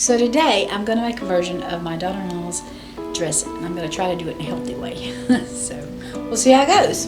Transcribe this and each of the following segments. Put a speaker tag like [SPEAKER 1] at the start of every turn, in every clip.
[SPEAKER 1] So today I'm going to make a version of my daughter-in-law's dressing. I'm going to try to do it in a healthy way. So we'll see how it goes.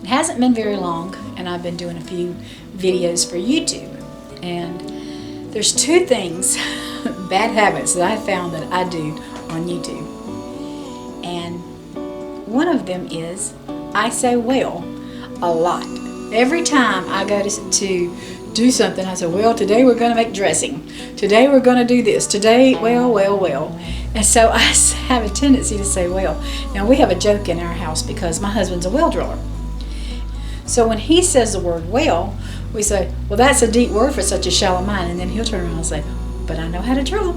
[SPEAKER 1] It hasn't been very long, and I've been doing a few videos for YouTube, and there's two things, bad habits that I found that I do on YouTube. And one of them is I say well a lot. Every time I go to do something, I say, well, today we're going to make dressing. Today we're going to do this. Today, well. And so I have a tendency to say well. Now we have a joke in our house because my husband's a well driller. So when he says the word well, we say, well, that's a deep word for such a shallow mind. And then he'll turn around and say, but I know how to drill.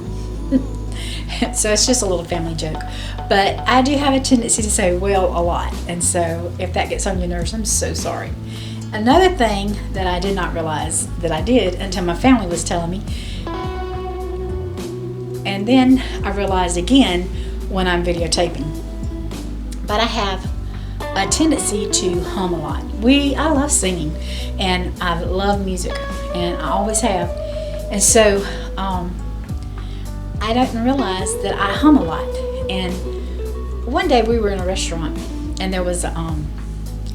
[SPEAKER 1] So it's just a little family joke. But I do have a tendency to say well a lot. And so if that gets on your nerves, I'm so sorry. Another thing that I did not realize that I did until my family was telling me. And then I realized again when I'm videotaping. But I have a tendency to hum a lot. I love singing, and I love music, and I always have. And so I didn't realize that I hum a lot. And one day we were in a restaurant, and there was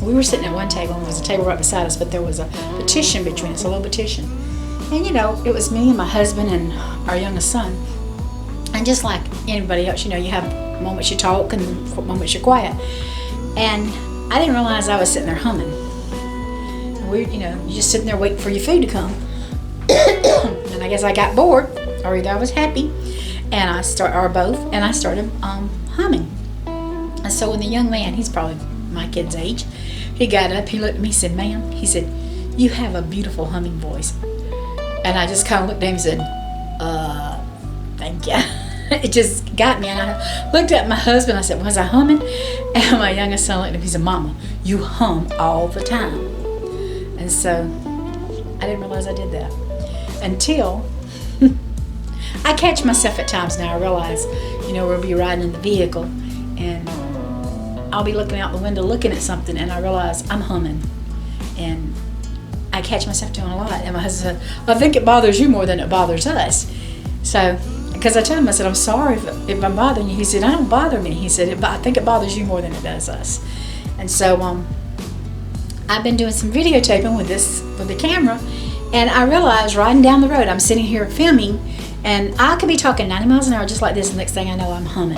[SPEAKER 1] we were sitting at one table, and there was a table right beside us, but there was a partition between us, a little partition. And it was me and my husband and our youngest son. And just like anybody else, you have moments you talk and moments you're quiet. And I didn't realize I was sitting there humming. You're just sitting there waiting for your food to come. And I guess I got bored, or either I was happy, and or both, and I started humming. And so when the young man, he's probably my kid's age, he got up, he looked at me, he said, ma'am, he said, you have a beautiful humming voice. And I just kind of looked at him and said, thank you. It just got me, and I looked at my husband. I said, was I humming? And my youngest son looked at me, he said, Mama, you hum all the time. And so I didn't realize I did that until I catch myself at times now. I realize, we'll be riding in the vehicle, and I'll be looking out the window looking at something, and I realize I'm humming, and I catch myself doing a lot. And my husband said, I think it bothers you more than it bothers us. So because I told him, I said, I'm sorry if I'm bothering you. He said, I don't bother me. He said, I think it bothers you more than it does us. And so I've been doing some videotaping with the camera, and I realized riding down the road, I'm sitting here filming, and I could be talking 90 miles an hour just like this, and the next thing I know, I'm humming.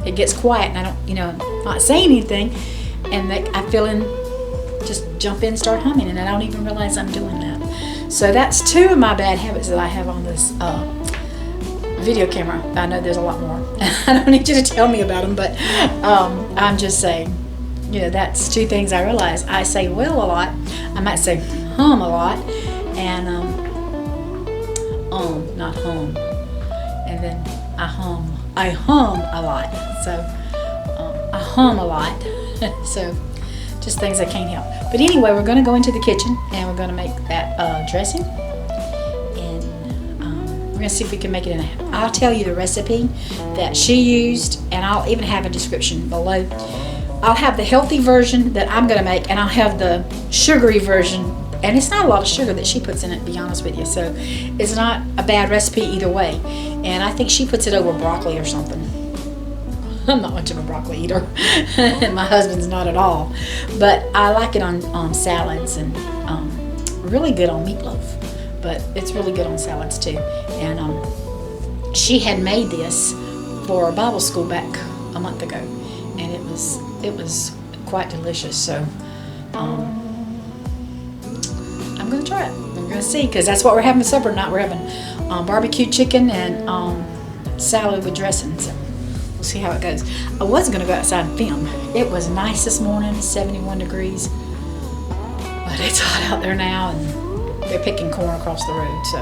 [SPEAKER 1] It gets quiet, and I don't, I'm not saying anything, and I feel just jump in and start humming, and I don't even realize I'm doing that. So that's two of my bad habits that I have on this video camera. I know there's a lot more. I don't need you to tell me about them, but I'm just saying, that's two things I realize. I say well a lot. I might say hum a lot, and not hum. And then I hum a lot. So I hum a lot. So just things I can't help. But anyway, we're going to go into the kitchen, and we're going to make that dressing. We're going to see if we can make it I'll tell you the recipe that she used, and I'll even have a description below. I'll have the healthy version that I'm going to make, and I'll have the sugary version, and it's not a lot of sugar that she puts in it, to be honest with you, so it's not a bad recipe either way. And I think she puts it over broccoli or something. I'm not much of a broccoli eater, and my husband's not at all, but I like it on salads, and really good on meatloaf. But it's really good on salads too. And she had made this for Bible school back a month ago, and it was quite delicious. So I'm gonna try it. We're gonna see, because that's what we're having for supper tonight. We're having barbecue chicken and salad with dressing. So we'll see how it goes. I wasn't gonna go outside and film. It was nice this morning, 71 degrees, but it's hot out there now, and they're picking corn across the road, so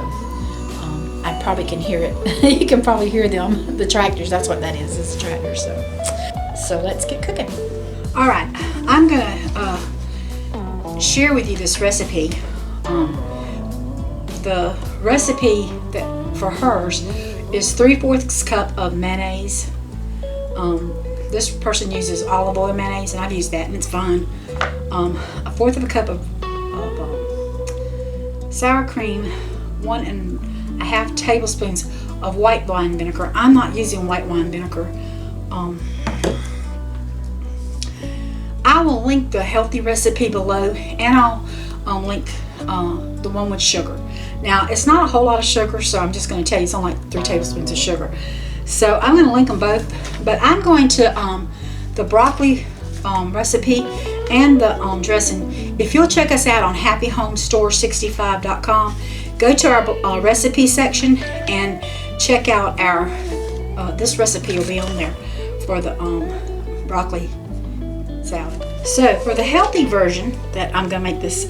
[SPEAKER 1] I probably can hear it. You can probably hear them, the tractors. That's what that is. It's a tractor. So let's get cooking. All right, I'm gonna share with you this recipe. The recipe for hers is 3/4 cup of mayonnaise. This person uses olive oil mayonnaise, and I've used that, and it's fine. 1/4 cup of sour cream, 1.5 tablespoons of white wine vinegar. I'm not using white wine vinegar. I will link the healthy recipe below, and I'll link the one with sugar. Now, it's not a whole lot of sugar, so I'm just going to tell you it's only like 3 tablespoons of sugar. So I'm going to link them both, but I'm going to the broccoli recipe and the dressing. If you'll check us out on happyhomestore65.com, go to our recipe section and check out our this recipe will be on there for the broccoli salad. So for the healthy version that I'm going to make this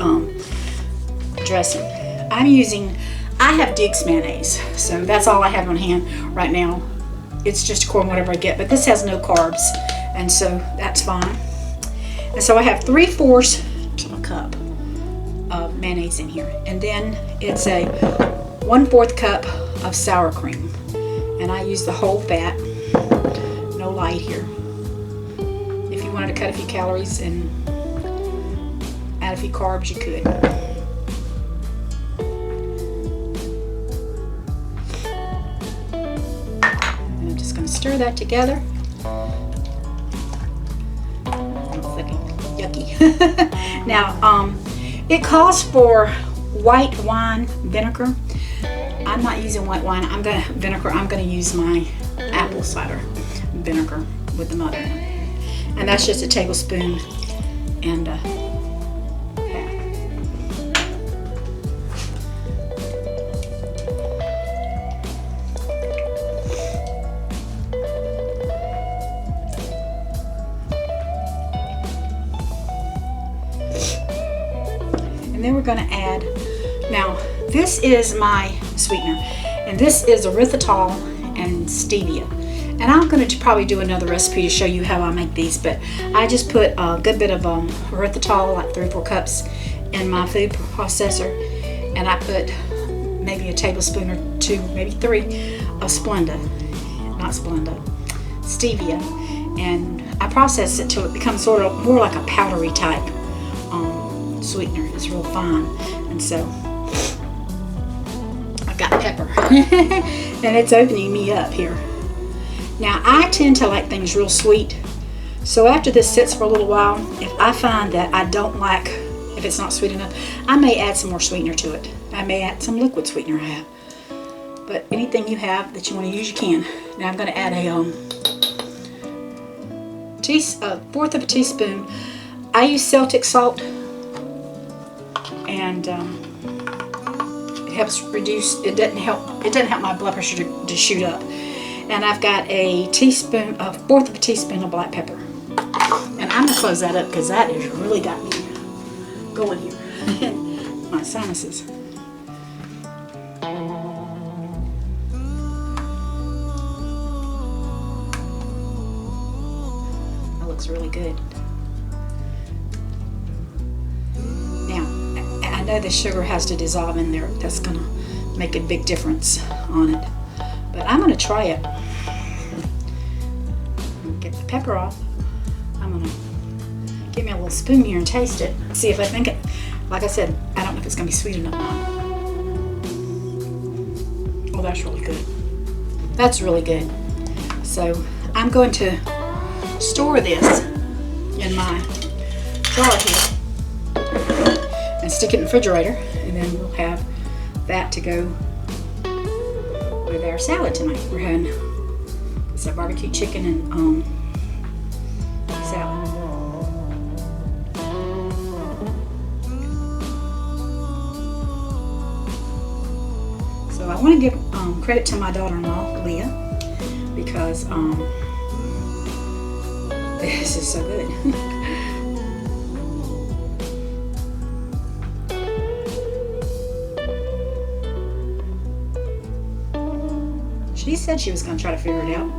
[SPEAKER 1] dressing, I have Diggs mayonnaise, so that's all I have on hand right now. It's just corn, whatever I get, but this has no carbs, and so that's fine. And so I have 3/4 cup of mayonnaise in here, and then it's a 1/4 cup of sour cream, and I use the whole fat, no light here. If you wanted to cut a few calories and add a few carbs, you could. Stir that together. It's looking yucky. Now, it calls for white wine vinegar. I'm not using white wine. I'm going to use my apple cider vinegar with the mother, and that's just a tablespoon and a half. And then we're going to add, now this is my sweetener, and this is erythritol and stevia. And I'm going to probably do another recipe to show you how I make these, but I just put a good bit of erythritol, like 3 or 4 cups, in my food processor, and I put maybe a tablespoon or 2, maybe 3 of stevia, and I process it till it becomes sort of more like a powdery type sweetener. It's real fine, and so I've got pepper, and it's opening me up here. Now, I tend to like things real sweet, so after this sits for a little while, if I find that I don't like, if it's not sweet enough, I may add some more sweetener to it. I may add some liquid sweetener I have, but anything you have that you want to use, you can. Now I'm going to add a 1/4 of a teaspoon. I use Celtic salt, and it helps reduce. It doesn't help my blood pressure to shoot up. And I've got a 1/4 of a teaspoon of black pepper. And I'm gonna close that up because that has really got me going here. My sinuses. That looks really good. Now, I know the sugar has to dissolve in there. That's gonna make a big difference on it. But I'm gonna try it. Get the pepper off. I'm gonna give me a little spoon here and taste it. See if I think it, like I said, I don't know if it's gonna be sweet enough or not. Oh, that's really good. That's really good. So I'm going to store this in my jar here and stick it in the refrigerator, and then we'll have that to go with our salad tonight. We're having some barbecue chicken and salad. So I want to give credit to my daughter-in-law, Leah, because this is so good. She said she was going to try to figure it out,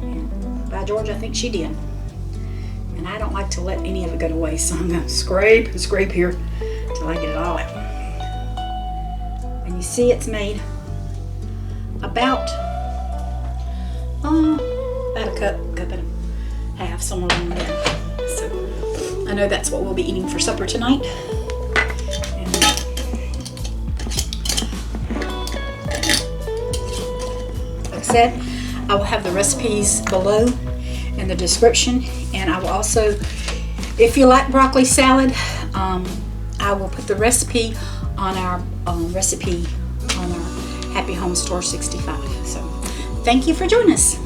[SPEAKER 1] and by George, I think she did. And I don't like to let any of it go to waste, so I'm going to scrape and scrape here till I get it all out. And you see it's made about a cup and a half, somewhere in there. So I know that's what we'll be eating for supper tonight. And like I said, I will have the recipes below in the description, and I will also, if you like broccoli salad, I will put the recipe on our Happy Home Store 65. So thank you for joining us.